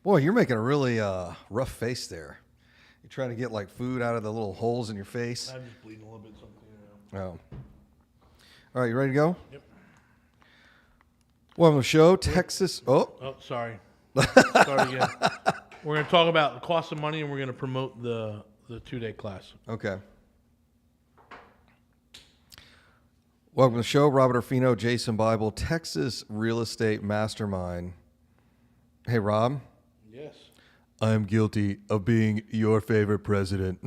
Boy, you're making a really rough face there. You're trying to get like food out of the little holes in your face. I'm just bleeding a little bit. Something. Oh. All right, you ready to go? Yep. Welcome to the show, Texas. Oh, sorry. Start again. We're going to talk about the cost of money, and we're going to promote the 2-day class. Okay. Welcome to the show, Robert Orfino, Jason Bible, Texas Real Estate Mastermind. Hey, Rob. Yes. I am guilty of being your favorite president.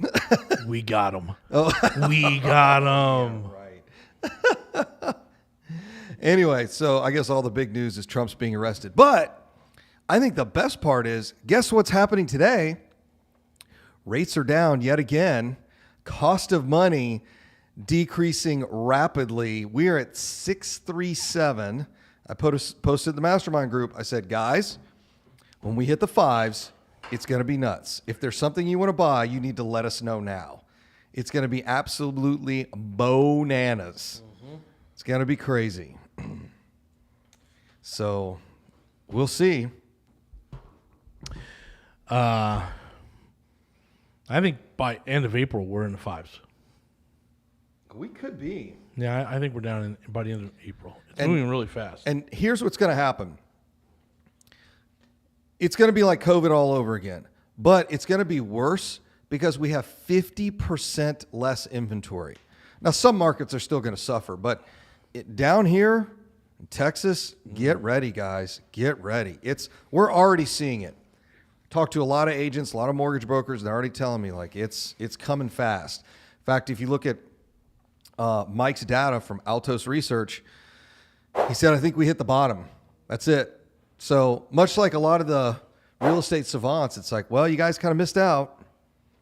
We got him. Oh. We got him. Right. Anyway, so I guess all the big news is Trump's being arrested. But I think the best part is, guess what's happening today? Rates are down yet again. Cost of money decreasing rapidly. We are at 637. I posted the mastermind group. I said, guys, when we hit the fives, it's going to be nuts. If there's something you want to buy, you need to let us know now. It's going to be absolutely bananas. Mm-hmm. It's going to be crazy. So we'll see. I think by end of April, we're in the fives. We could be. Yeah, I think we're down by the end of April. It's moving really fast. And here's what's going to happen. It's going to be like COVID all over again, but it's going to be worse because we have 50% less inventory. Now, some markets are still going to suffer, but down here in Texas, get ready, guys. Get ready. We're already seeing it. Talked to a lot of agents, a lot of mortgage brokers. They're already telling me like it's coming fast. In fact, if you look at Mike's data from Altos Research, he said, I think we hit the bottom. That's it. So much like a lot of the real estate savants, it's like, well, you guys kind of missed out.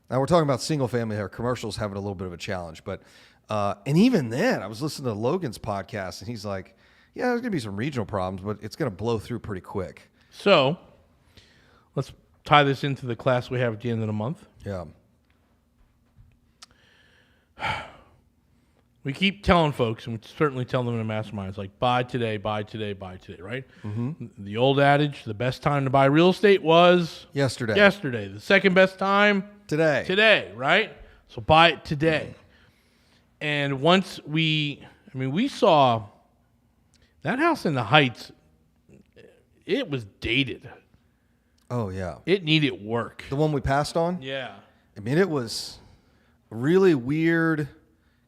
Now we're talking about single family here. Commercials having a little bit of a challenge. But and even then, I was listening to Logan's podcast, and he's like, yeah, there's going to be some regional problems, but it's going to blow through pretty quick. So let's tie this into the class we have at the end of the month. Yeah. We keep telling folks, and we certainly tell them in the masterminds, like, buy today, buy today, buy today, right? Mm-hmm. The old adage, the best time to buy real estate was? Yesterday. The second best time? Today, right? So buy it today. And once we saw that house in the Heights, it was dated. Oh, yeah. It needed work. The one we passed on? Yeah. I mean, it was really weird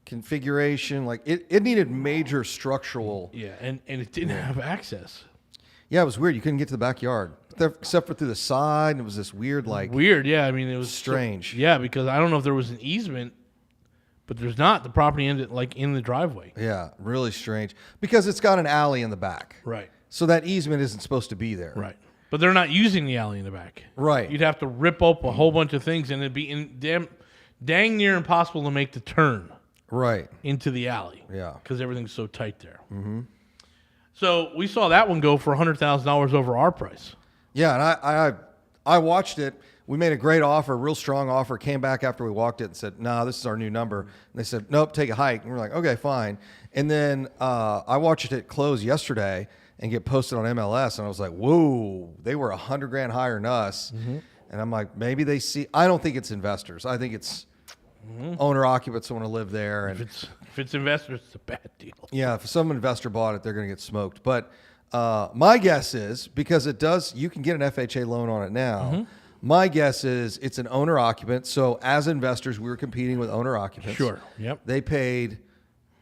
configuration. Like it needed major structural. Yeah, and it didn't have access. Yeah, it was weird. You couldn't get to the backyard except for through the side. And it was this weird, yeah. I mean, it was strange. Yeah, because I don't know if there was an easement, but there's not. The property ended like in the driveway. Yeah, really strange because it's got an alley in the back. Right. So that easement isn't supposed to be there. Right. But they're not using the alley in the back. Right. You'd have to rip up a whole bunch of things, and it'd be dang near impossible to make the turn. Right. Into the alley. Yeah. Because everything's so tight there. Mm-hmm. So we saw that one go for $100,000 over our price. Yeah, and I watched it. We made a great offer, real strong offer, came back after we walked it and said, no, this is our new number. And they said, nope, take a hike. And we're like, okay, fine. And then I watched it close yesterday and get posted on MLS, and I was like, whoa, they were $100,000 higher than us. Mm-hmm. And I'm like, maybe they see. I don't think it's investors. I think it's owner-occupants who want to live there. And if it's investors, it's a bad deal. Yeah, if some investor bought it, they're going to get smoked. But my guess is, because you can get an FHA loan on it now. Mm-hmm. My guess is it's an owner-occupant. So as investors, we were competing with owner-occupants. Sure, yep. They paid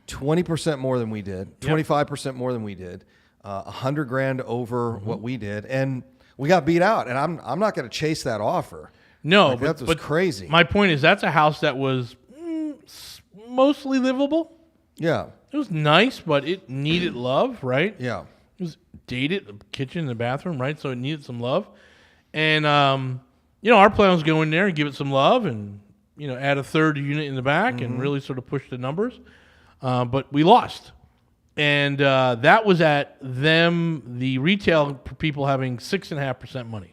20% more than we did, 25% more than we did, $100,000 over what we did, and we got beat out. And I'm not going to chase that offer. No, that was crazy. My point is that's a house that was mostly livable. Yeah. It was nice, but it needed love, right? Yeah. It was dated, the kitchen and the bathroom, right? So it needed some love. And, our plan was to go in there and give it some love and, add a third unit in the back and really sort of push the numbers. But we lost. And that was at the retail people having 6.5% money.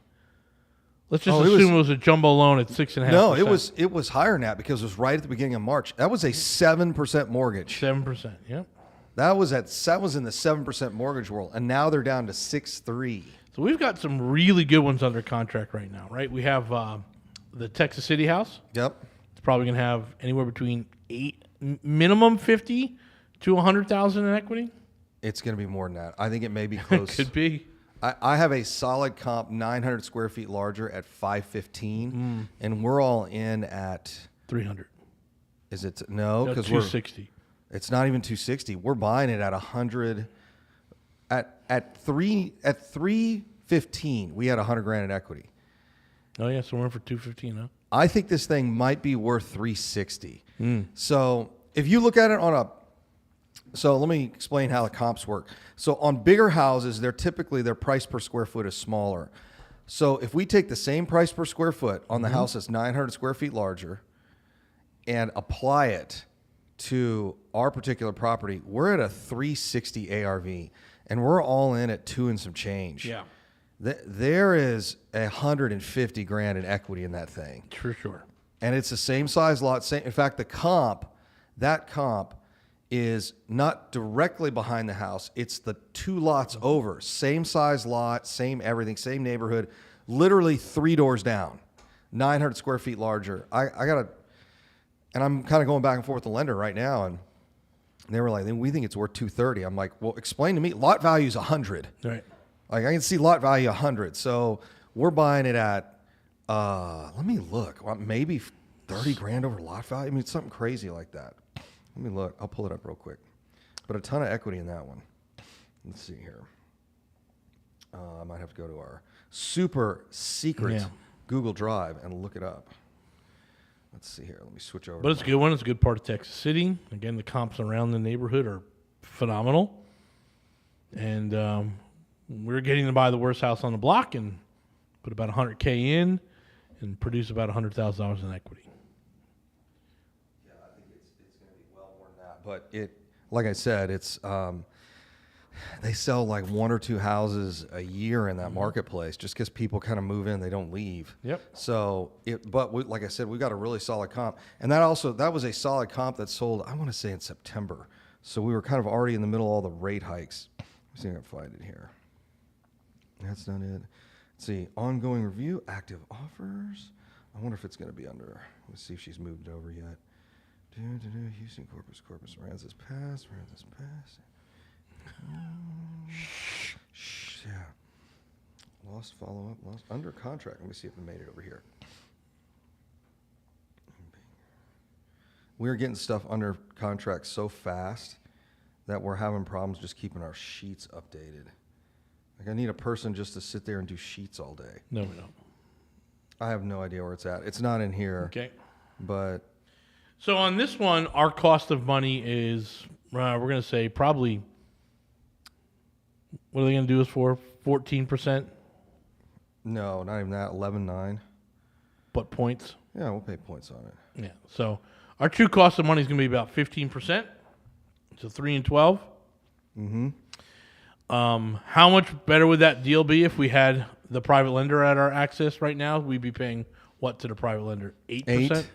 Let's just assume it was a jumbo loan at 6.5%. No, it was higher than that because it was right at the beginning of March. That was a 7% mortgage. 7%, yep. That was in the 7% mortgage world, and now they're down to 6.3. So we've got some really good ones under contract right now, right? We have the Texas City house. Yep. It's probably going to have anywhere between minimum 50 to 100,000 in equity. It's going to be more than that. I think it may be close. Could be. I have a solid comp 900 square feet larger at 515, and we're all in at 300. Is it no? No, Because 260. It's not even 260. We're buying it at 100. At 315, we had 100 grand in equity. Oh yeah, so we're in for 215, huh? I think this thing might be worth 360. So if you look at it so let me explain how the comps work. So on bigger houses, their price per square foot is smaller. So if we take the same price per square foot on the house that's 900 square feet larger and apply it to our particular property, we're at a 360 ARV, and we're all in at 2 and some change. Yeah. There is 150 grand in equity in that thing. For sure. And it's the same size lot. In fact, that comp is not directly behind the house. It's the 2 lots over. Same size lot, same everything, same neighborhood, literally 3 doors down, 900 square feet larger. And I'm kind of going back and forth with the lender right now, and they were like, we think it's worth 230. I'm like, well, explain to me. Lot value is 100. Right. Like, I can see lot value 100. So we're buying it at, let me look, maybe 30 grand over lot value. I mean, it's something crazy like that. Let me look. I'll pull it up real quick. But a ton of equity in that one. Let's see here. I might have to go to our super secret Google Drive and look it up. Let's see here. Let me switch over. But it's a good one. It's a good part of Texas City. Again, the comps around the neighborhood are phenomenal. And we're getting to buy the worst house on the block and put about $100K in and produce about $100,000 in equity. Yeah, I think it's going to be well more than that. But like I said, it's they sell like 1 or 2 houses a year in that marketplace just because people kind of move in, they don't leave. Yep. So, like I said, we got a really solid comp, and that was a solid comp that sold, I want to say, in September. So we were kind of already in the middle of all the rate hikes. Let's see if I can find it here. That's not it. Let's see, ongoing review, active offers. I wonder if it's going to be under. Let's see if she's moved it over yet. Houston, Corpus, Aransas Pass. Yeah. Lost follow-up, lost under contract. Let me see if I made it over here. We're getting stuff under contract so fast that we're having problems just keeping our sheets updated. Like, I need a person just to sit there and do sheets all day. No, we don't. I have no idea where it's at. It's not in here. Okay. But So on this one, our cost of money is, we're going to say probably, what are they going to do us for? 14%? no, not even that. 11.9. But points? Yeah, we'll pay points on it. Yeah. So our true cost of money is going to be about 15%. So 3 and 12. Mm-hmm. How much better would that deal be if we had the private lender at our access right now? We'd be paying what to the private lender? 8%?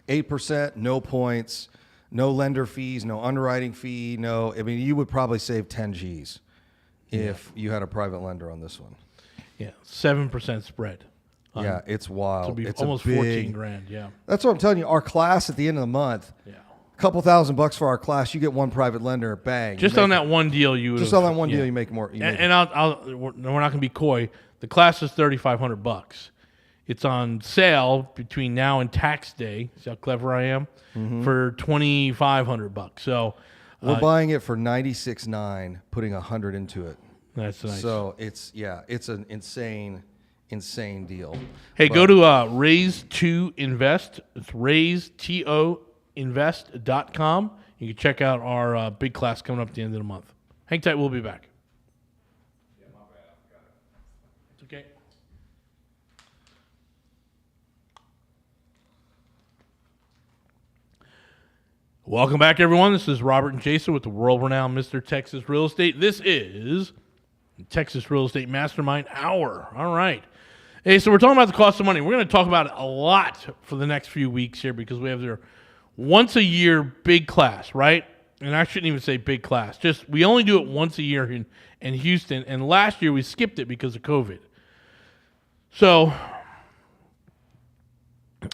8%, no points, no lender fees, no underwriting fee, no. I mean, you would probably save 10 G's if you had a private lender on this one. Yeah, 7% spread. Yeah, it's wild. So it'd be it's almost 14 grand. Yeah. That's what I'm telling you. Our class at the end of the month, Yeah. a couple $1,000 for our class, you get one private lender, bang. Just on that one deal, you would. Just on that one deal, you make more. And we're not going to be coy. The class is $3,500. It's on sale between now and tax day. See how clever I am? For $2,500. So we're buying it for $96,900, putting $100 into it. That's nice. So it's an insane deal. Hey, go to Raise to Invest. It's raisetoinvest.com. You can check out our big class coming up at the end of the month. Hang tight. We'll be back. Yeah, my bad. I forgot it. It's okay. Welcome back, everyone. This is Robert and Jason with the world-renowned Mr. Texas Real Estate. This is Texas Real Estate Mastermind Hour. All right. Hey, so we're talking about the cost of money. We're going to talk about it a lot for the next few weeks here because we have their once-a-year big class, right? and I shouldn't even say big class. Just we only do it once a year in Houston, and last year we skipped it because of COVID. So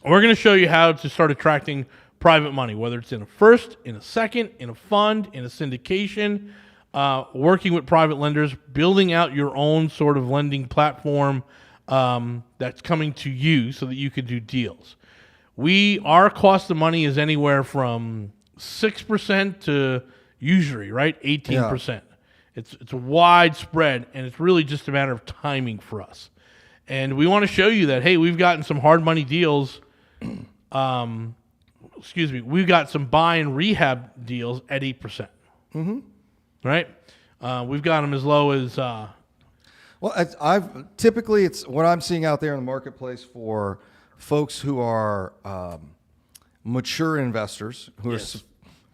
we're going to show you how to start attracting private money, whether it's in a first, in a second, in a fund, in a syndication, working with private lenders, building out your own sort of lending platform that's coming to you so that you can do deals. Our cost of money is anywhere from 6% to usury, right? 18%. Yeah. It's a wide spread, and it's really just a matter of timing for us. And we want to show you that, hey, we've gotten some hard money deals. We've got some buy and rehab deals at 8%. Mm-hmm. Right? We've got them as low as. Well, I've typically it's what I'm seeing out there in the marketplace for folks who are mature investors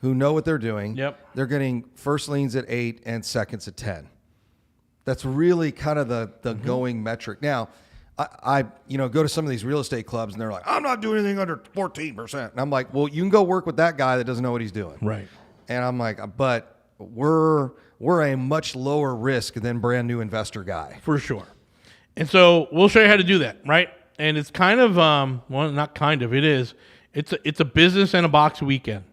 who know what they're doing. Yep. They're getting first liens at 8 and seconds at 10. That's really kind of the going metric. Now, I go to some of these real estate clubs and they're like, I'm not doing anything under 14%. And I'm like, well, you can go work with that guy that doesn't know what he's doing. Right. And I'm like, but we're a much lower risk than brand new investor guy. For sure. And so we'll show you how to do that, right? And it's kind of, not kind of, it is. It's a business and a box weekend.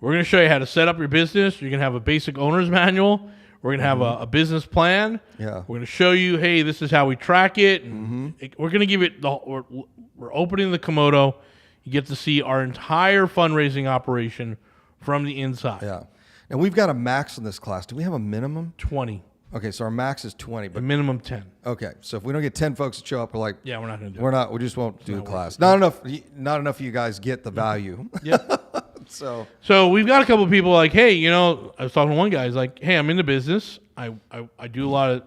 We're going to show you how to set up your business. You're going to have a basic owner's manual. We're going to have a business plan. Yeah. We're going to show you, hey, this is how we track it. And we're going to give it, we're opening the Komodo. You get to see our entire fundraising operation from the inside. Yeah. And we've got a max in this class. Do we have a minimum? 20. Okay, so our max is 20. But minimum 10. Okay, so if we don't get 10 folks to show up, we're like, yeah, we're not going to do it. We just won't do the class. Not enough of you guys get the value. Yep. So we've got a couple of people like, hey, I was talking to one guy. He's like, hey, I'm in the business. I do a lot of,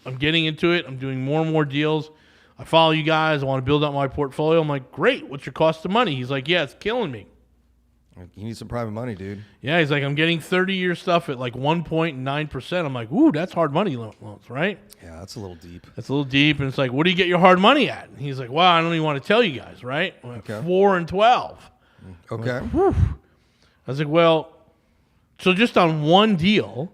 I'm getting into it. I'm doing more and more deals. I follow you guys. I want to build out my portfolio. I'm like, great. What's your cost of money? He's like, yeah, it's killing me. You need some private money, dude. Yeah, he's like, I'm getting 30-year stuff at like 1.9%. I'm like, ooh, that's hard money loans, right? Yeah, that's a little deep. That's a little deep. And it's like, what do you get your hard money at? And he's like, well, I don't even want to tell you guys, right? Okay. 4 and 12. Okay. I'm like, I was like, well, so just on one deal,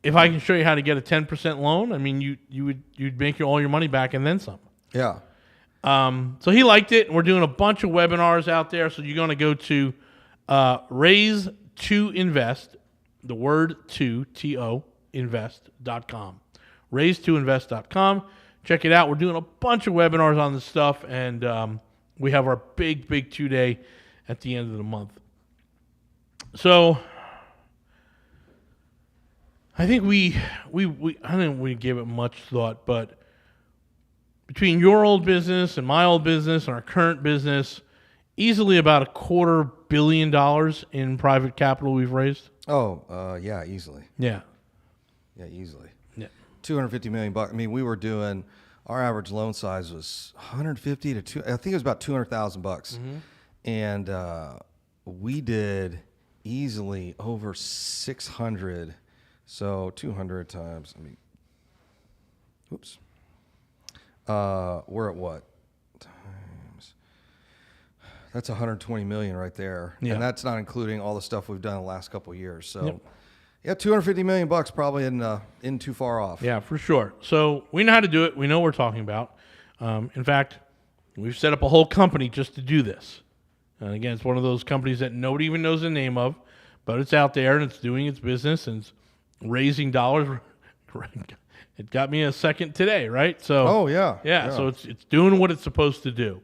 if I can show you how to get a 10% loan, I mean, you'd make all your money back and then some. Yeah. So he liked it, and we're doing a bunch of webinars out there. So you're going to go to Raise to Invest, the word to invest.com. Raise2invest.com. Check it out. We're doing a bunch of webinars on this stuff, and we have our big 2-day at the end of the month. So I think we gave it much thought, but between your old business and my old business and our current business, easily about $250 million in private capital we've raised. Oh, yeah, easily. Yeah. Yeah, easily. Yeah. $250 million. I mean, we were doing, our average loan size was 150 to two. I think it was about $200,000. And we did easily over 600. So 200 times, we're at what? That's 120 million right there. Yeah. And that's not including all the stuff we've done the last couple of years. So yeah, $250 million probably isn't too far off. Yeah, for sure. So we know how to do it. We know what we're talking about. In fact, we've set up a whole company just to do this. And again, it's one of those companies that nobody even knows the name of, but it's out there and it's doing its business and it's raising dollars. It got me a second today, right? So yeah. So it's doing what it's supposed to do.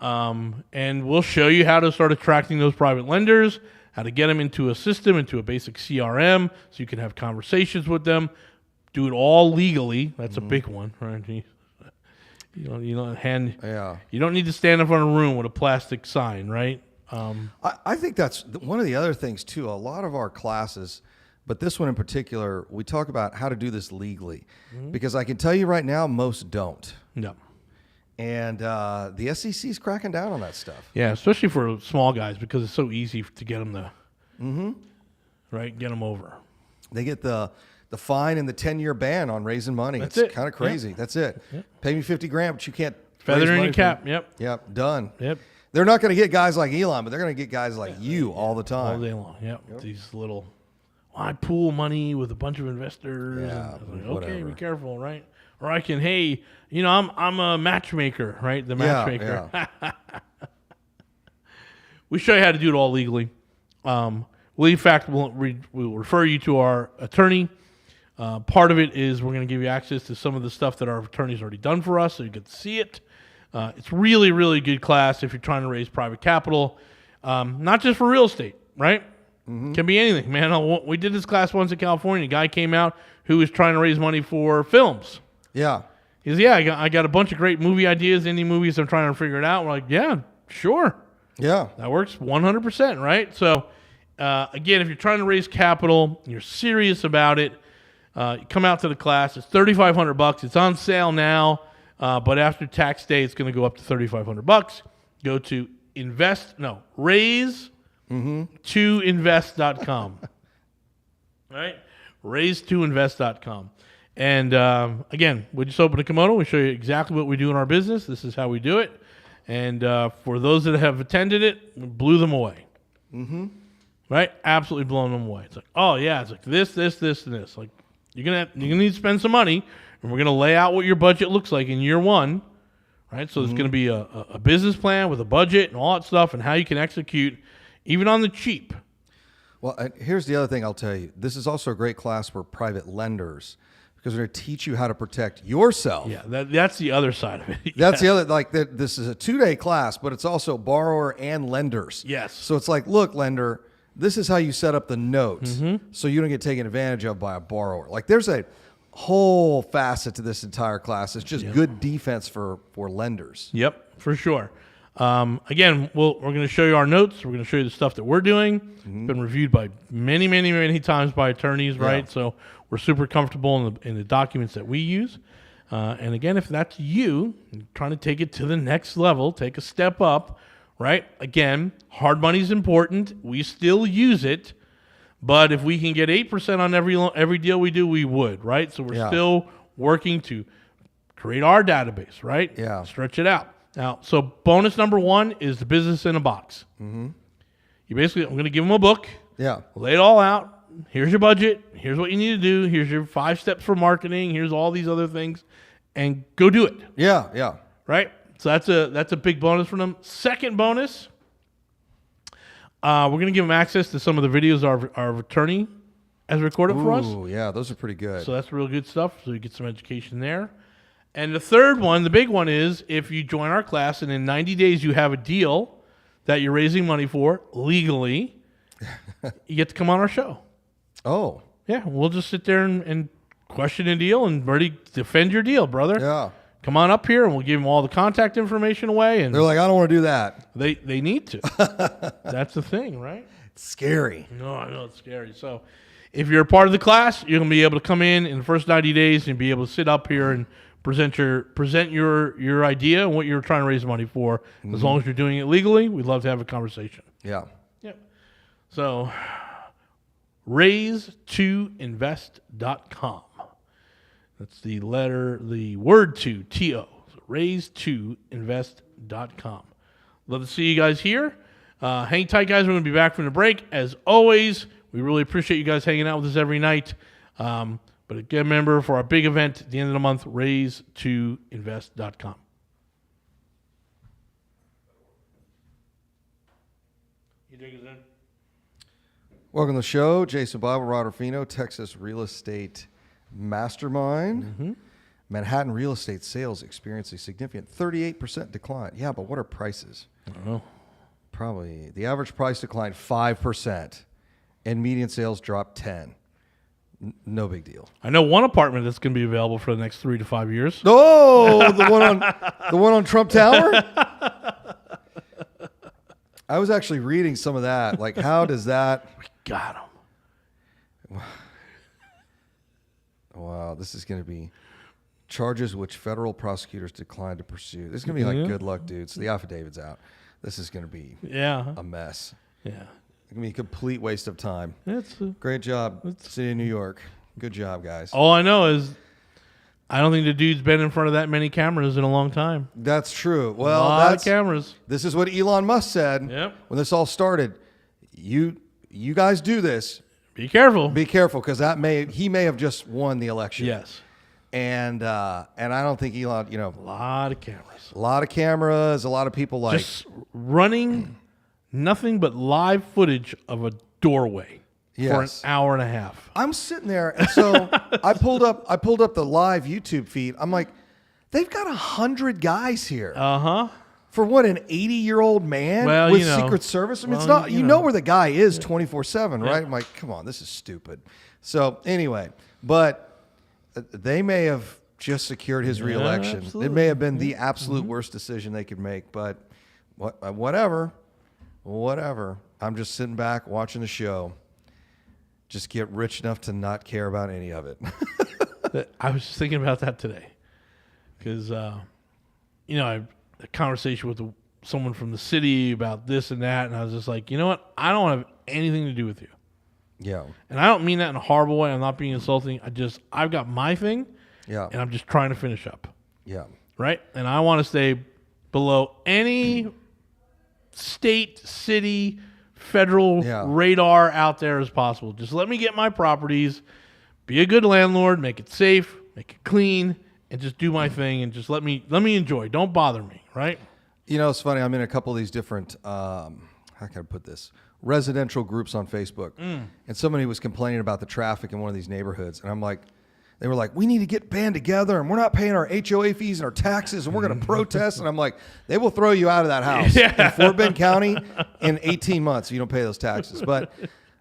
And we'll show you how to start attracting those private lenders, how to get them into a system, into a basic CRM, so you can have conversations with them. Do it all legally. That's a big one, right? You don't need to stand in front of a room with a plastic sign, right? I think that's one of the other things too. A lot of our classes, but this one in particular, we talk about how to do this legally, because I can tell you right now, most don't. No. And the SEC is cracking down on that stuff. Yeah, especially for small guys, because it's so easy to get them get them over. They get the fine and the 10-year ban on raising money. That's it's it. kind of crazy. Yep. That's it. Yep. Pay me $50,000, but you can't feather raise in money your cap. Yep. Yep. Done. Yep. They're not going to get guys like Elon, but they're going to get guys like you all the all time. day long. Yep. These little, I pool money with a bunch of investors. Yeah, and I was like, okay, whatever. be careful, right? Or I can, hey, I'm a matchmaker, right? The matchmaker. Yeah. We show you how to do it all legally. We, in fact, we'll refer you to our attorney. Part of it is we're going to give you access to some of the stuff that our attorney's already done for us, so you get to see it. It's really, really good class if you're trying to raise private capital, not just for real estate, right? Can be anything, man. We did this class once in California. A guy came out who was trying to raise money for films. Yeah. He says, I got a bunch of great movie ideas, indie movies. I'm trying to figure it out. We're like, yeah, sure. Yeah. That works 100%, right? So, again, if you're trying to raise capital, you're serious about it, come out to the class. It's $3,500. It's on sale now, but after tax day, it's going to go up to $3,500. Go to raise2invest.com. Right? Raise2invest.com. And again, we just open a kimono. We show you exactly what we do in our business. This is how we do it. And for those that have attended it, we blew them away. Right? Absolutely blown them away. It's like, oh yeah, it's like this, and this. Like you're gonna need to spend some money, and we're gonna lay out what your budget looks like in year one. Right? So there's gonna be a business plan with a budget and all that stuff, and how you can execute, even on the cheap. Well, here's the other thing I'll tell you. This is also a great class for private lenders because we're going to teach you how to protect yourself. Yeah, that's the other side of it. That's the other, this is a 2-day class, but it's also borrower and lenders. Yes. So it's like, look, lender, this is how you set up the note so you don't get taken advantage of by a borrower. Like there's a whole facet to this entire class. It's just good defense for lenders. Yep, for sure. Again, we're going to show you our notes. We're going to show you the stuff that we're doing. It's been reviewed by many, many, many times by attorneys, right? So we're super comfortable in the documents that we use. And again, if that's you, trying to take it to the next level, take a step up, right? Again, hard money is important. We still use it. But if we can get 8% on every deal we do, we would, right? So we're still working to create our database, right? Yeah. Stretch it out. Now, so bonus number 1 is the business in a box. You basically, I'm going to give them a book. Yeah. Lay it all out. Here's your budget. Here's what you need to do. Here's your 5 steps for marketing. Here's all these other things, and go do it. Yeah. Yeah. Right. So that's a big bonus for them. Second bonus, we're going to give them access to some of the videos our attorney has recorded for us. Ooh, yeah, those are pretty good. So that's real good stuff. So you get some education there. And the third one, the big one, is if you join our class and in 90 days you have a deal that you're raising money for legally, you get to come on our show. Oh. Yeah, we'll just sit there and question a deal and ready to defend your deal, brother. Yeah. Come on up here and we'll give them all the contact information away. And They're like, I don't want to do that. they need to. That's the thing, right? It's scary. No, I know it's scary. So if you're a part of the class, you're going to be able to come in the first 90 days and be able to sit up here and present your idea and what you're trying to raise money for. As long as you're doing it legally, we'd love to have a conversation. Yeah. Yep. So raise2invest.com. That's the word to, T-O. So raise2invest.com. Love to see you guys here. Hang tight, guys. We're going to be back from the break. As always, we really appreciate you guys hanging out with us every night. But again, remember, for our big event at the end of the month, raise2invest.com. You dig us in? Welcome to the show. Jason Bible, Rod Orfino, Texas Real Estate Mastermind. Manhattan real estate sales experience a significant 38% decline. Yeah, but what are prices? I don't know. Probably the average price declined 5% and median sales dropped 10. No big deal. I know one apartment that's going to be available for the next 3 to 5 years. Oh, the one on Trump Tower? I was actually reading some of that. Like, how does that? We got him. Wow, this is going to be charges which federal prosecutors declined to pursue. This is going to be like good luck, dudes. The affidavit's out. This is going to be a mess. Yeah. It's going to be a complete waste of time. It's Great job, City of New York. Good job, guys. all I know is I don't think the dude's been in front of that many cameras in a long time. That's true. A Well, lot of cameras. this is what Elon Musk said Yep. when this all started. You guys do this. Be careful. Be careful because he may have just won the election. Yes. And I don't think Elon. A lot of cameras. A lot of cameras. A lot of people like Just running nothing but live footage of a doorway for an Yes. hour and a half. I'm sitting there, and so I pulled up the live YouTube feed. I'm like, they've got 100 guys here Uh-huh. for what, an 80-year-old man Well, with you know. Secret Service. I mean, it's Well, not. you You know. know where the guy is 24/7, right? I'm like, come on, this is stupid. So anyway, but they may have just secured his reelection. It absolutely. may have been the absolute worst decision they could make, but whatever. I'm just sitting back watching the show. Just get rich enough to not care about any of it. I was just thinking about that today. Because, I had a conversation with someone from the city about this and that, and I was just like, you know what? I don't have anything to do with you. Yeah. And I don't mean that in a horrible way. I'm not being insulting. I've got my thing, Yeah. and I'm just trying to finish up. Yeah. Right? And I want to stay below any state, city, federal Yeah. radar out there as possible. Just let me get my properties, be a good landlord, make it safe, make it clean, and just do my thing and just let me enjoy. Don't bother me, right? It's funny. I'm in a couple of these different, how can I put this? Residential groups on Facebook. And somebody was complaining about the traffic in one of these neighborhoods. And I'm like, they were like, we need to get band together and we're not paying our HOA fees and our taxes and we're going to protest. And I'm like, they will throw you out of that house in Fort Bend County in 18 months if you don't pay those taxes. But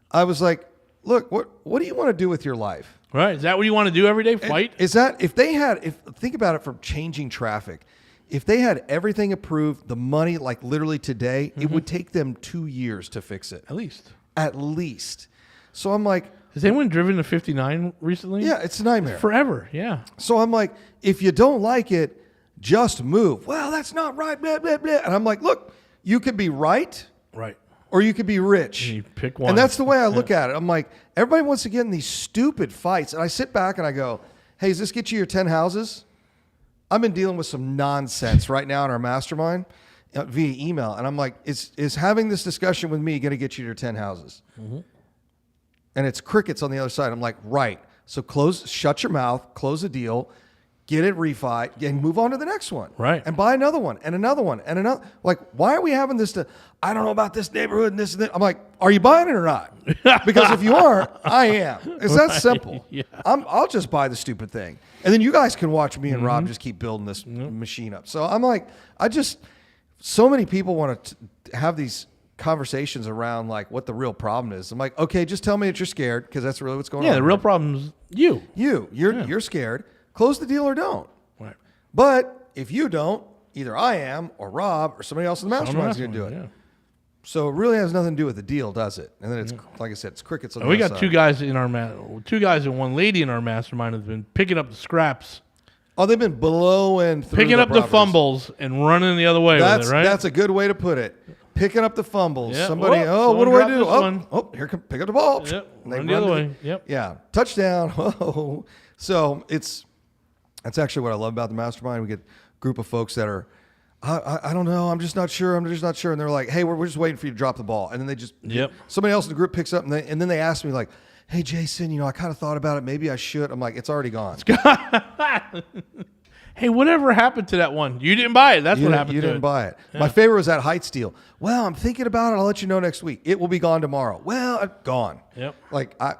I was like, look, what do you want to do with your life? Right? Is that what you want to do every day? Fight? Is that think about it from changing traffic. If they had everything approved, the money, like literally today, it would take them 2 years to fix it. At least. At least. So I'm like, Has anyone driven to 59 recently? yeah, it's a nightmare. Forever, yeah. So I'm like, if you don't like it, just move. Well, that's not right, blah, blah, blah. And I'm like, look, you could be right Right. or you could be rich. You pick one. And that's the way I look at it. I'm like, everybody wants to get in these stupid fights. And I sit back and I go, hey, does this get you your 10 houses? I've been dealing with some nonsense right now in our mastermind via email. And I'm like, is having this discussion with me going to get you your 10 houses? And it's crickets on the other side. I'm like, right. So shut your mouth, close the deal, get it refi, and move on to the next one. Right. And buy another one and another one and another. Like, why are we having this I don't know about this neighborhood and this and that. I'm like, are you buying it or not? Because if you are, I am. It's that simple. Yeah. I'll just buy the stupid thing. And then you guys can watch me and Rob just keep building this machine up. So I'm like, so many people want to have these conversations around like what the real problem is. I'm like, okay, just tell me that you're scared because that's really what's going on. Yeah, the real problem is you. You're scared. Close the deal or don't. Right. But if you don't, either I am or Rob or somebody else in the mastermind is going to do it. Yeah. So it really has nothing to do with the deal, does it? And then it's like I said, it's crickets on the We other got side. two guys and one lady in our mastermind have been picking up the scraps, Oh, they've been blowing through picking up the properties. fumbles and running the other way with it, right? That's a good way to put it. Picking up the fumbles. Yeah. Somebody, Whoop, what do someone I do? dropped this one. Here come pick up the ball. Yep. And they Run the other to way. Yep. Yeah. Touchdown. Whoa. So that's actually what I love about the mastermind. We get a group of folks that are, I don't know. I'm just not sure. And they're like, hey, we're just waiting for you to drop the ball. And then they just, somebody else in the group picks up and then they ask me like, hey, Jason, I kind of thought about it. Maybe I should. I'm like, it's already gone. Hey, whatever happened to that one? You didn't buy it. That's what happened to it. You didn't buy it. Yeah. My favorite was that Heights deal. Well, I'm thinking about it. I'll let you know next week. It will be gone tomorrow. Well, gone. Yep. Like, I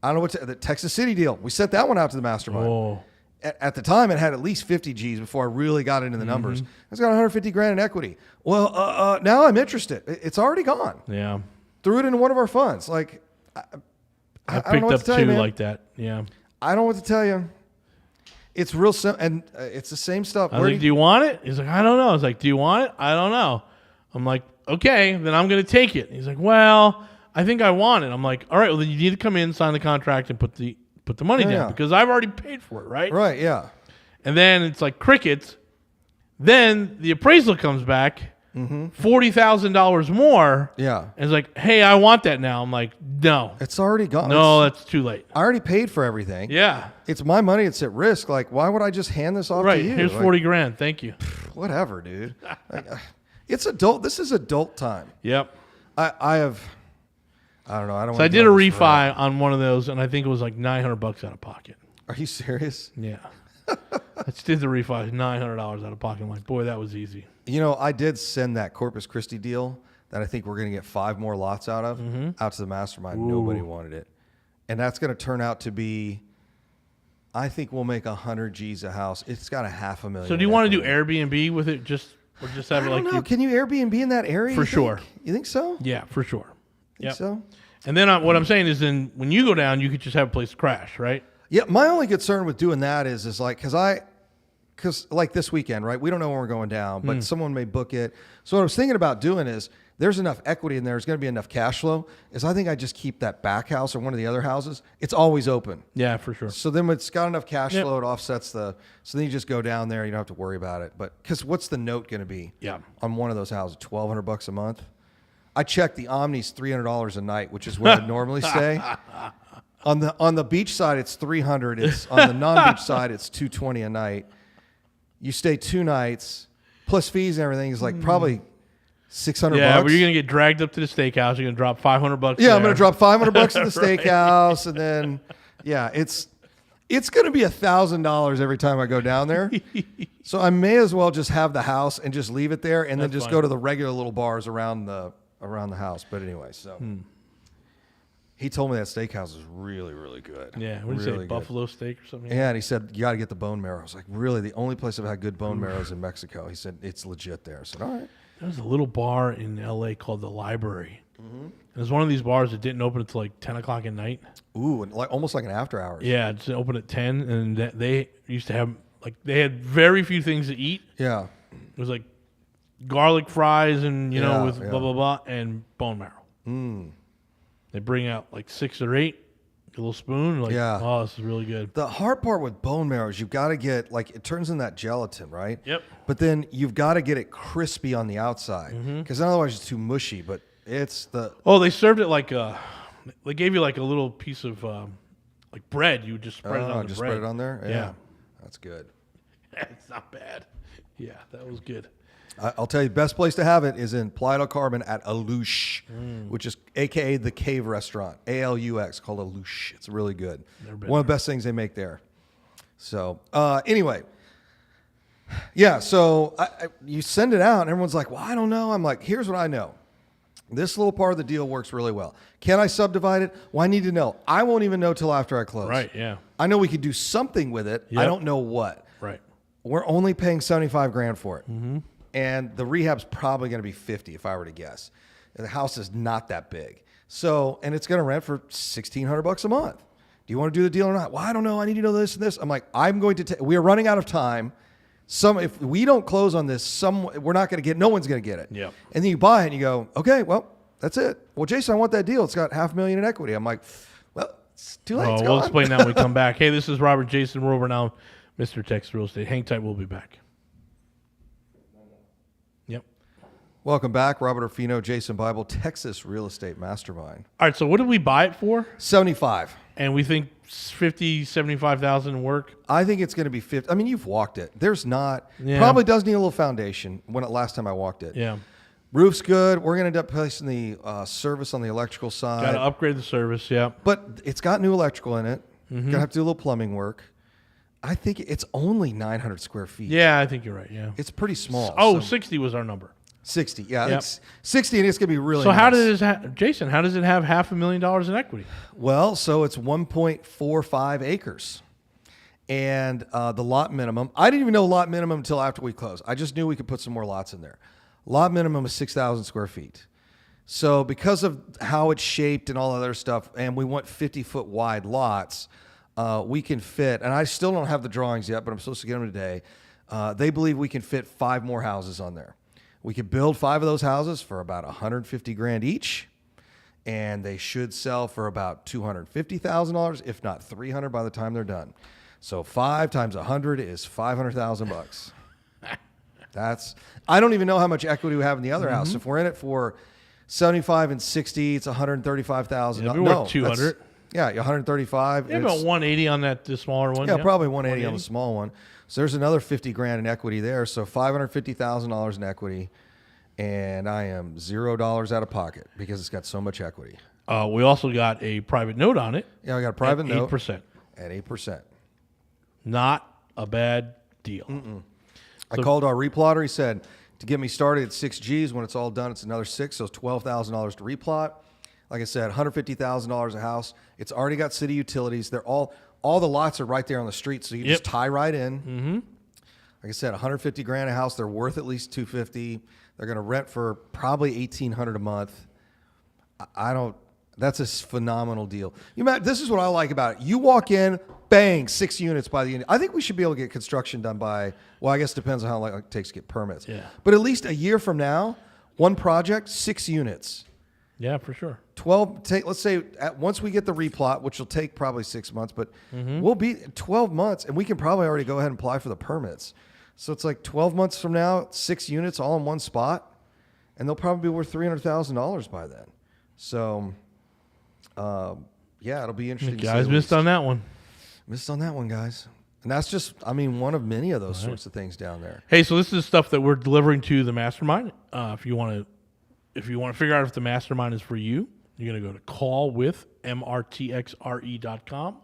don't know the Texas City deal. We sent that one out to the mastermind. Oh. At the time, it had at least 50 G's before I really got into the numbers. It's got 150 grand in equity. Well, now I'm interested. It's already gone. Yeah. Threw it into one of our funds. Like, I don't picked know what up to tell you, two man. like that. Yeah. I don't know what to tell you. It's real simple, and it's the same stuff. I was like, do you want it? He's like, I don't know. I was like, do you want it? I don't know. I'm like, okay, then I'm going to take it. He's like, well, I think I want it. I'm like, all right, well, then you need to come in, sign the contract, and put the money down because I've already paid for it, right? Right, yeah. And then it's like crickets. Then the appraisal comes back. $40,000 more. Yeah. And it's like, hey, I want that now. I'm like, no. It's already gone. No, that's too late. I already paid for everything. Yeah. It's my money. It's at risk. Like, why would I just hand this off Right. to you? Here's Like, 40 grand. Thank you. whatever, dude. Like, it's adult. This is adult time. Yep. I don't know. I don't. So I wanna did a go this refi route. on one of those, and I think it was like $900 out of pocket. Are you serious? Yeah. I just did the refi, $900 out of pocket. I'm like, boy, that was easy. You know, I did send that Corpus Christi deal that I think we're going to get 5 more lots out of out to the mastermind. Ooh. Nobody wanted it. And that's going to turn out to be, I think we'll make 100 G's a house. It's got a $500,000. So do you want to do Airbnb with it, or just have I it don't like know. Can you Airbnb in that area? For you sure. think? You think so? Yeah, for sure. Think so? And then what I'm saying is, then when you go down, you could just have a place to crash, right? Yeah. My only concern with doing that is like, because like this weekend, right? We don't know when we're going down, but someone may book it. So what I was thinking about doing is there's enough equity in there. There's going to be enough cash flow. Is I think I just keep that back house or one of the other houses. It's always open. Yeah, for sure. So then it's got enough cash Yep. flow. It offsets so then you just go down there. You don't have to worry about it. But because what's the note going to be? Yeah. On one of those houses, $1,200 a month. I checked the Omni's $300 a night, which is where I normally stay. On the beach side, it's $300. It's on the non-beach side, it's $220 a night. You stay 2 nights plus fees and everything is like probably $600. Yeah, but you're gonna get dragged up to the steakhouse. You're gonna drop $500. Yeah, I'm there. gonna drop $500 at the steakhouse, and then it's gonna be $1,000 every time I go down there. So I may as well just have the house and just leave it there, and then That's just fine. go to the regular little bars around the house. But anyway, so he told me that steakhouse is really, really good. Yeah, what did you say? Really good. Buffalo steak or something? Yeah, and he said you got to get the bone marrow. I was like, really? The only place I've had good bone marrow is in Mexico. He said it's legit there. I said, all right. There was a little bar in L.A. called the Library. And it was one of these bars that didn't open until like 10 o'clock at night. Ooh, and like almost like an after hours. Yeah, it's open at 10, and they used to have they had very few things to eat. Yeah. It was like garlic fries and Yeah, with yeah. blah blah blah and bone marrow. They bring out like 6 or 8, a little spoon. Like, Yeah. oh, this is really good. The hard part with bone marrow is you've got to get it turns in that gelatin, right? Yep. But then you've got to get it crispy on the outside because otherwise it's too mushy. But it's Oh, they served it like they gave you like a little piece of like bread. You would just spread it on the just bread. spread it on there. Yeah. That's good. It's not bad. Yeah, that was good. I'll tell you, the best place to have it is in Playa del Carmen at Alush, which is AKA the Cave Restaurant, ALUX, called Alush. It's really good. One of the best things they make there. So anyway, yeah. So you send it out, and everyone's like, "Well, I don't know." I'm like, "Here's what I know. This little part of the deal works really well. Can I subdivide it? Well, I need to know. I won't even know till after I close. Right, yeah. I know we could do something with it. I Yep. don't know what. Right. We're only paying $75,000 for it, and the rehab's probably going to be 50 if I were to guess. And the house is not that big, so and it's going to rent for $1,600 a month. Do you want to do the deal or not? Well, I don't know. I need to know this and this. I'm like, I'm going to. We are running out of time. If we don't close on this, we're not going to get. No one's going to get it. Yep. And then you buy it and you go, okay, well, that's it. Well, Jason, I want that deal. It's got $500,000 in equity. I'm like, well, it's too late. Oh, It's we'll gone. explain that when we come back. Hey, this is Robert Jason. We're over now, Mr. Texas Real Estate. Hang tight. We'll be back. Yep. Welcome back, Robert Orfino, Jason Bible, Texas Real Estate Mastermind. All right. So what did we buy it for? 75. And we think 50, 75,000 work. I think it's going to be 50. I mean, you've walked it. There's not. Yeah. Probably does need a little foundation. Last time I walked it. Yeah. Roof's good. We're going to end up placing the service on the electrical side. Got to upgrade the service. Yeah. But it's got new electrical in it. Going to have to do a little plumbing work. I think it's only 900 square feet. Yeah, I think you're right. Yeah. It's pretty small. Oh, so 60 was our number. 60. Yeah, Yep. it's 60, and it's going to be really So nice. how does it Jason, how does it have $500,000 in equity? Well, so it's 1.45 acres. And the lot minimum, I didn't even know lot minimum until after we closed. I just knew we could put some more lots in there. Lot minimum is 6,000 square feet. So because of how it's shaped and all that other stuff, and we want 50-foot wide lots, we can fit, and I still don't have the drawings yet, but I'm supposed to get them today. They believe we can fit 5 more houses on there. We could build 5 of those houses for about $150,000 each, and they should sell for about $250,000, if not $300,000 by the time they're done. So 5 times 100 is $500,000. I don't even know how much equity we have in the other house. If we're in it for 75 and 60, it's 135,000. Yeah, we worth 200. Yeah, 135. Yeah, about 180 on the smaller one. Yeah, probably 180 on the small one. So there's another 50 grand in equity there. So $550,000 in equity, and I am $0 out of pocket because it's got so much equity. We also got a private note on it. Yeah, I got a private note 8%. at 8%. Not a bad deal. I called our replotter. He said to get me started at 6 G's. When it's all done, it's another 6, so it's $12,000 to replot. Like I said, $150,000 a house. It's already got city utilities. They're all the lots are right there on the street, so you just tie right in. Mm-hmm. Like I said, 150 grand a house. They're worth at least 250. They're going to rent for probably 1,800 a month. That's a phenomenal deal. This is what I like about it. You walk in, bang, 6 units by the end. I think we should be able to get construction done by, well, I guess it depends on how long it takes to get permits. Yeah. But at least a year from now, one project, 6 units. Yeah, for sure. 12, let's say once we get the replot, which will take probably 6 months, but we'll be 12 months, and we can probably already go ahead and apply for the permits. So it's like 12 months from now, 6 units all in one spot, and they'll probably be worth $300,000 by then. So, yeah, it'll be interesting. You guys missed on that one. Missed on that one, guys. And that's just, one of many of those sorts of things down there. Hey, so this is stuff that we're delivering to the mastermind. If you want to figure out if the mastermind is for you, you're going to go to callwithmrtxre.com.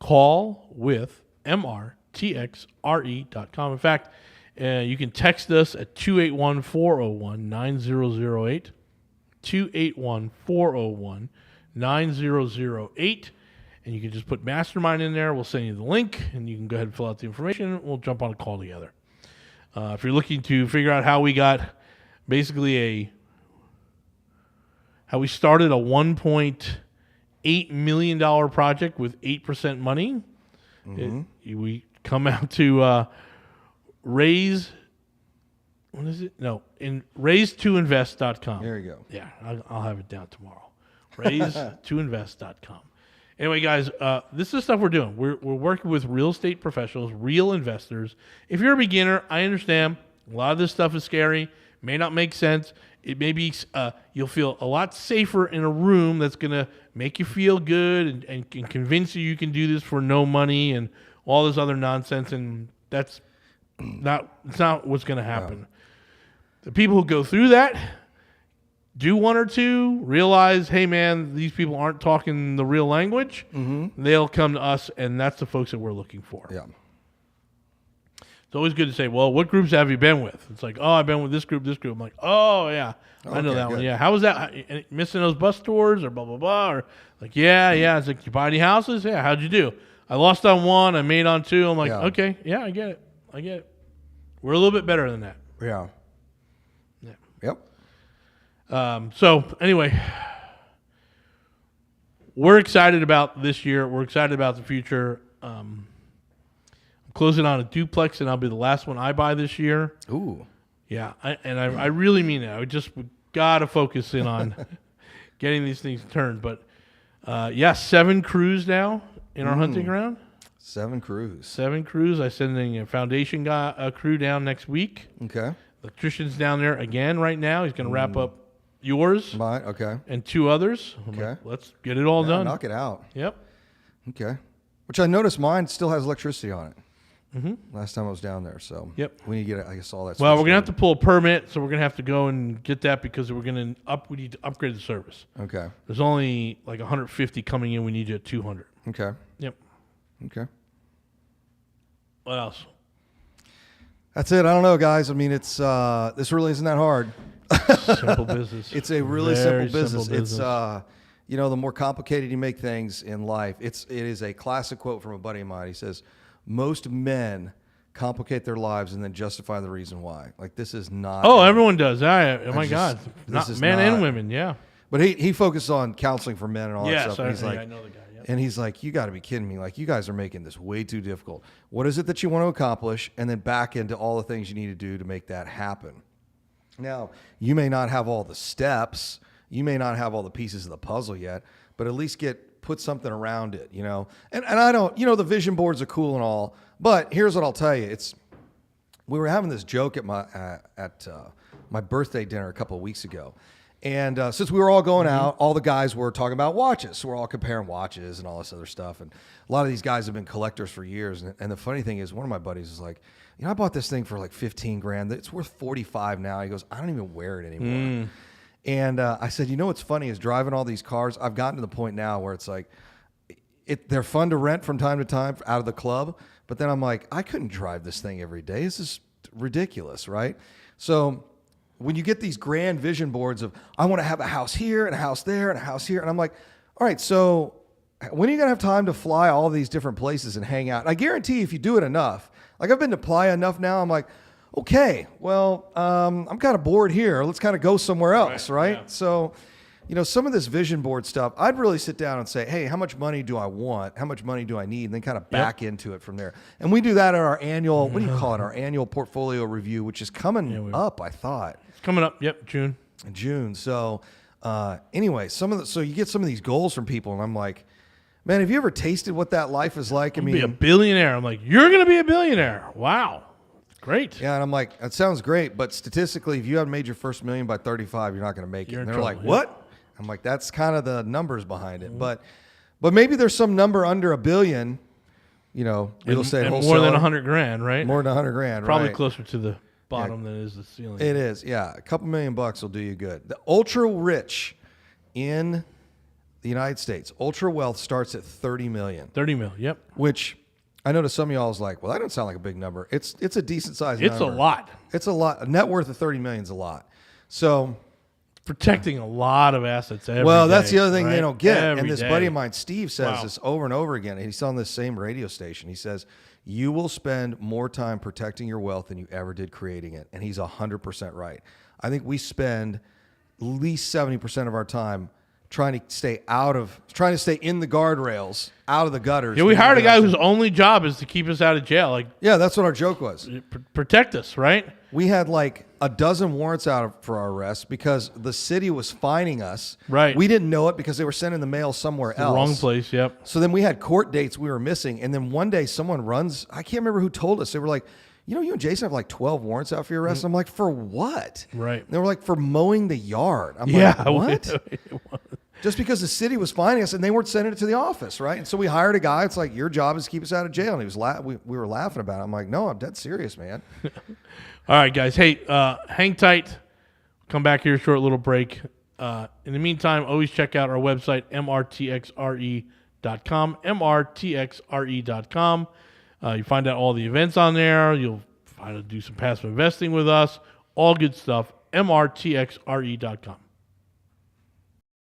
Callwithmrtxre.com. In fact, you can text us at 281-401-9008. 281-401-9008. And you can just put mastermind in there. We'll send you the link, and you can go ahead and fill out the information. We'll jump on a call together. If you're looking to figure out how we got basically how we started a $1.8 million project with 8% money, we come out to raise. What is it? No, in raise2invest.com. There you go. Yeah, I'll have it down tomorrow. Raise2invest.com. Anyway, guys, this is stuff we're doing. We're working with real estate professionals, real investors. If you're a beginner, I understand. A lot of this stuff is scary. May not make sense. It may be you'll feel a lot safer in a room that's going to make you feel good and convince you can do this for no money and all this other nonsense. And it's not what's going to happen. Yeah. The people who go through that, do one or two, realize, hey, man, these people aren't talking the real language. They'll come to us, and that's the folks that we're looking for. Yeah. It's always good to say, well, what groups have you been with? It's like, oh, I've been with this group. I'm like, oh, yeah, I know that one. Yeah, how was that? Missing those bus tours or blah, blah, blah? Or like, yeah. It's like, you buy any houses? Yeah, how'd you do? I lost on one. I made on two. I'm like, okay, yeah, I get it. We're a little bit better than that. Yeah. Yep. So anyway, we're excited about this year. We're excited about the future. I'm closing on a duplex, and I'll be the last one I buy this year. Ooh. Yeah, I really mean it. We got to focus in on getting these things turned. But 7 crews now in our hunting ground. 7 crews. 7 crews. I'm sending a foundation crew down next week. Okay. Electrician's down there again right now. He's going to wrap up yours. Mine, okay. And 2 others. Okay. Like, let's get it all done. Knock it out. Yep. Okay. Which I noticed mine still has electricity on it. Last time I was down there, so we need to get, I guess, all that. Well, we're gonna have to pull a permit, so we're gonna have to go and get that because we need to upgrade the service. Okay. There's only like 150 coming in. We need you at 200. Okay. Yep. Okay. What else? That's it. I don't know, guys. I mean, it's this really isn't that hard. Simple business. It's a really simple business. It's the more complicated you make things in life. It is a classic quote from a buddy of mine. He says, most men complicate their lives and then justify the reason why. Like, this is not. Oh, everyone does. My God. Not men and women. Yeah. But he focused on counseling for men and all that stuff. And he's like, I know the guy. Yep. And he's like, you got to be kidding me. Like, you guys are making this way too difficult. What is it that you want to accomplish? And then back into all the things you need to do to make that happen. Now, you may not have all the steps. You may not have all the pieces of the puzzle yet, but at least put something around it, And I don't, the vision boards are cool and all, but here's what I'll tell you. we were having this joke at my birthday dinner a couple of weeks ago. And since we were all going out, all the guys were talking about watches. So we're all comparing watches and all this other stuff. And a lot of these guys have been collectors for years. And the funny thing is, one of my buddies is like, I bought this thing for like 15 grand. It's worth 45 now. He goes, I don't even wear it anymore. And I said, what's funny is driving all these cars, I've gotten to the point now where it's like, they're fun to rent from time to time out of the club. But then I'm like, I couldn't drive this thing every day. This is ridiculous, right? So when you get these grand vision boards of, I want to have a house here and a house there and a house here. And I'm like, all right, so when are you going to have time to fly all these different places and hang out? And I guarantee if you do it enough, like I've been to Playa enough now, I'm like, okay, well, I'm kind of bored here. Let's kind of go somewhere else, right? Yeah. So, some of this vision board stuff, I'd really sit down and say, hey, how much money do I want? How much money do I need? And then kind of back into it from there. And we do that at our annual, what do you call it? Our annual portfolio review, which is coming up, I thought. It's coming up. Yep, June. June. So anyway, so you get some of these goals from people, and I'm like, man, have you ever tasted what that life is like? Be a billionaire. I'm like, you're going to be a billionaire. Wow. Great. Yeah, and I'm like, that sounds great, but statistically, if you haven't made your first $1 million by 35, you're not going to make it. And they're like, what? I'm like, that's kind of the numbers behind it. But maybe there's some number under $1 billion, real estate wholesaler. More than $100,000, right? More than $100,000, Probably right? closer to the bottom than it is the ceiling. It is, yeah. A couple $1 million will do you good. The ultra rich in the United States, ultra wealth starts at 30 million. 30 mil, yep. Which I know to some of y'all is like, well, that doesn't sound like a big number. It's a decent sized number. It's a lot. It's a lot. A net worth of 30 million is a lot. So protecting a lot of assets every well, day, that's the other thing right? they don't get. Every and this day. buddy of mine, Steve, says Wow. this over and over again. And he's on this same radio station. He says, you will spend more time protecting your wealth than you ever did creating it. And he's 100% right. I think we spend at least 70% of our time trying to stay in the guardrails, out of the gutters. Yeah, we hired a guy whose only job is to keep us out of jail. Like, yeah, that's what our joke was. Protect us, right? We had like a dozen warrants out for our arrest because the city was fining us. Right. We didn't know it because they were sending the mail somewhere else. The wrong place, yep. So then we had court dates we were missing. And then one day someone runs, I can't remember who told us. They were like, you and Jason have like 12 warrants out for your arrest. I'm like, for what? Right. And they were like, for mowing the yard. I'm Yeah. like, what? Just because the city was fining us and they weren't sending it to the office, right? And so we hired a guy. It's like, your job is to keep us out of jail. And he was we were laughing about it. I'm like, no, I'm dead serious, man. All right, guys. Hey, hang tight. Come back here, short little break. In the meantime, always check out our website, mrtxre.com, mrtxre.com. You find out all the events on there. You'll find out do some passive investing with us. All good stuff, mrtxre.com.